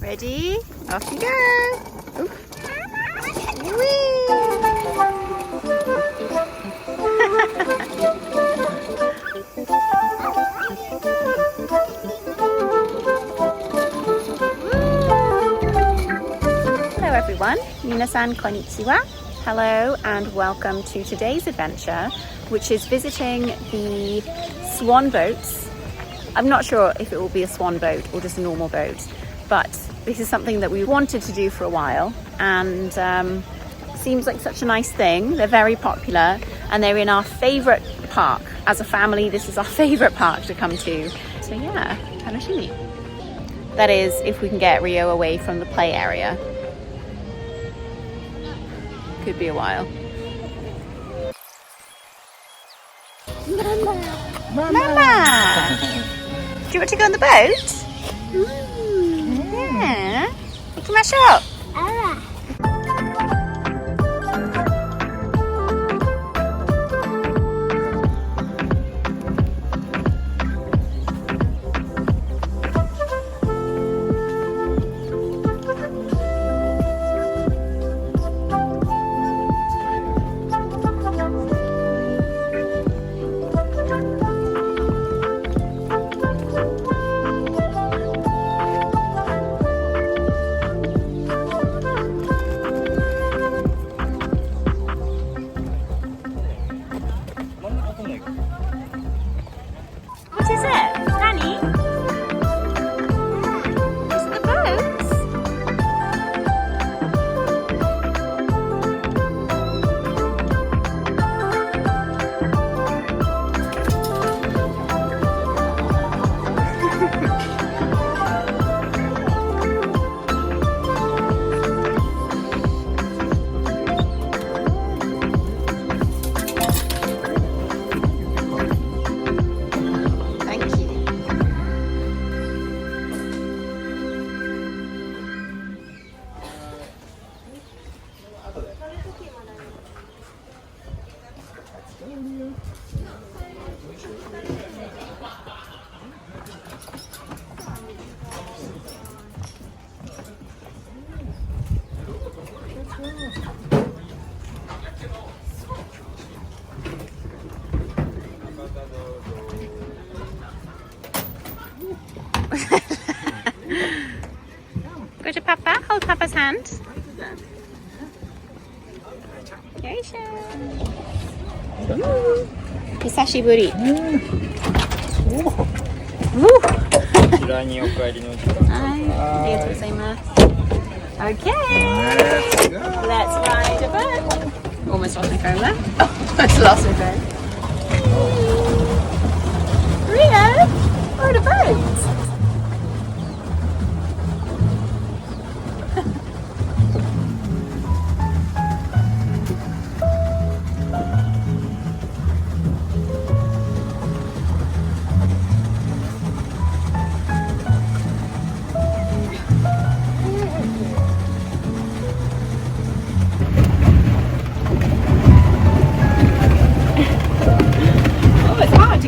Ready? Off you go. Ooh. Whee! Hello everyone, minasan konnichiwa. Hello and welcome to today's adventure, which is visiting the swan boats. I'm not sure if it will be a swan boat or just a normal boat, but this is something that we wanted to do for a while, and seems like such a nice thing. They're very popular and they're in our favorite park. As a family, this is our favorite park to come to. So yeah, tanoshimi. That is, if we can get Rio away from the play area. Could be a while. Mama! Do you want to go on the boat? Yeah. Ikimashou. What is it? Danny? Is it the boats? Go to Papa, hold Papa's hand. Hisashiburi. こちらにお帰りの時間。はい、ありがとうございます。Okay, let's ride a boat. Almost lost my phone there. Almost lost my phone. Rio, we're on a boat.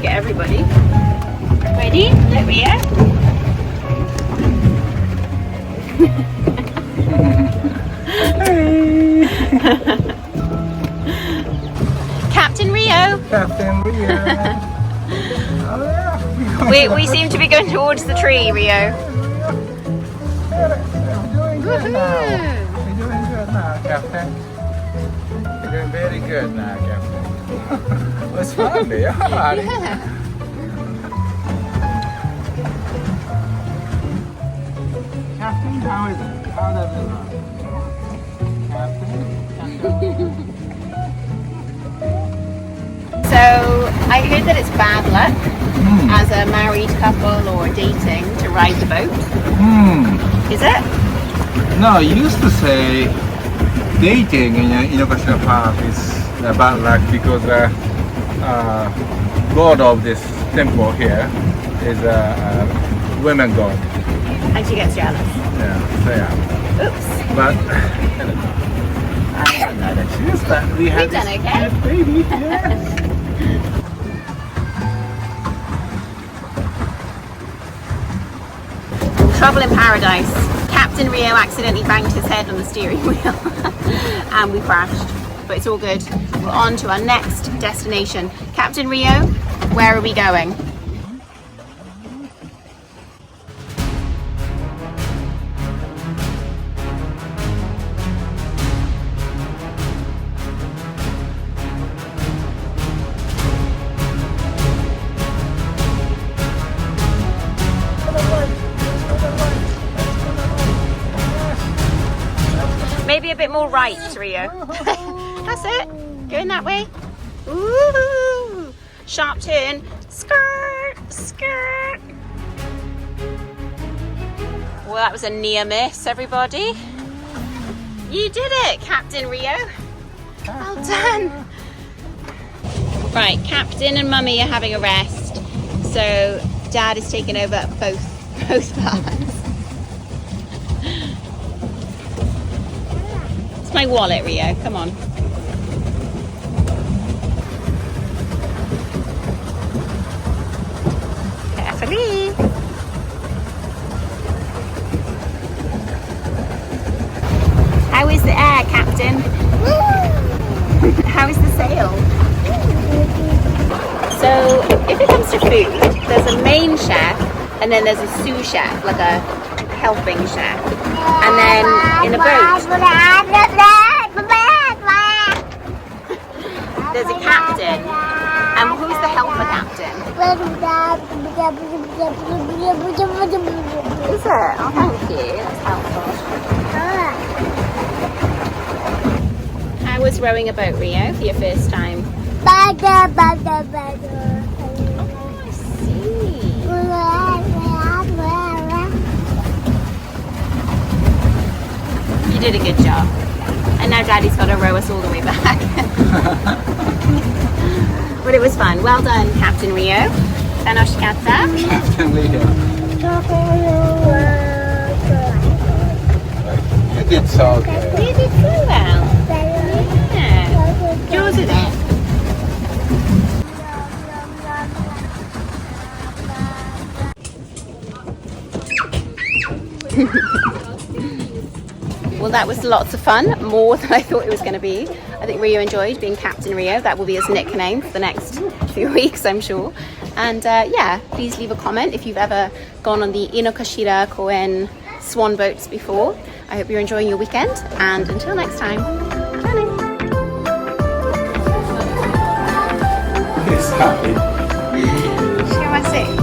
Everybody. Ready? Look, Rio. Captain Rio. Captain Rio. Oh, yeah. We seem to be going towards the tree, Rio. We're doing good now. We're doing good now, Captain. We're doing very good now, Captain. It was fun, yeah. Captain, how is it? How does it look? Captain? So, I heard that it's bad luck as a married couple or dating to ride the boat. Is it? No, you used to say dating in Inokashima Park is bad luck because god of this temple here is a women god. And she gets jealous. Yeah, so yeah. Oops. But I don't know that she is, but we have We've done this okay. cute baby. Yes. Trouble in paradise. Captain Rio accidentally banged his head on the steering wheel and we crashed, but it's all good. We're on to our next destination. Captain Rio, where are we going? Maybe a bit more right, Rio. That's it. Going that way. Ooh, sharp turn. Skirt, skirt. Well, that was a near miss, everybody. You did it, Captain Rio. Well done. Right, Captain and Mummy are having a rest, so Dad is taking over both parts. It's my wallet, Rio. Come on. Carefully. How is the air, Captain? How is the sail? So, if it comes to food, there's a main chef and then there's a sous chef, like a helping chef. And then in a boat, there's a captain. And who's the helper captain? Is it? Oh, thank you. That's helpful. How was rowing a boat, Rio, for your first time? Oh, I see. You did a good job. And now Daddy's got to row us all the way back. But it was fun. Well done, Captain Rio. Tanoshikatta. Captain Rio. You did so good. You did so well. Yeah. Yours is it. Well, that was lots of fun, more than I thought it was going to be. I think Rio enjoyed being Captain Rio. That will be his nickname for the next few weeks, I'm sure. And yeah, please leave a comment if you've ever gone on the Inokashira Koen swan boats before. I hope you're enjoying your weekend, and until next time, bye. He's happy. Shimasen.